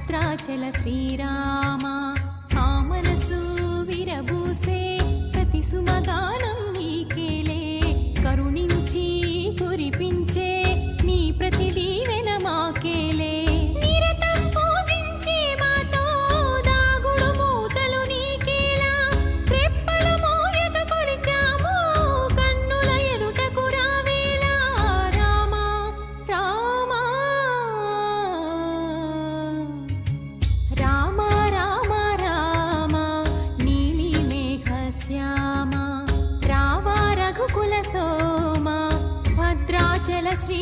భద్రాచల శ్రీరామ ఆ మనసు విరబూసే ప్రతి సుమగానం నీకేలే కరుణించి కురిపించే నీ ప్రతి దీవెన మాకేలే నిరతం పూజించే మాతో దాగుడు మూతలు నీకేలా రెప్పలు మోయక కొలిచాము కన్నుల ఎదుటకు రావేలా రామ రామ రామ రామ రామ నీలి మేఘ శ్యామ రావ రఘుకుల సోమ భద్రాచల శ్రీ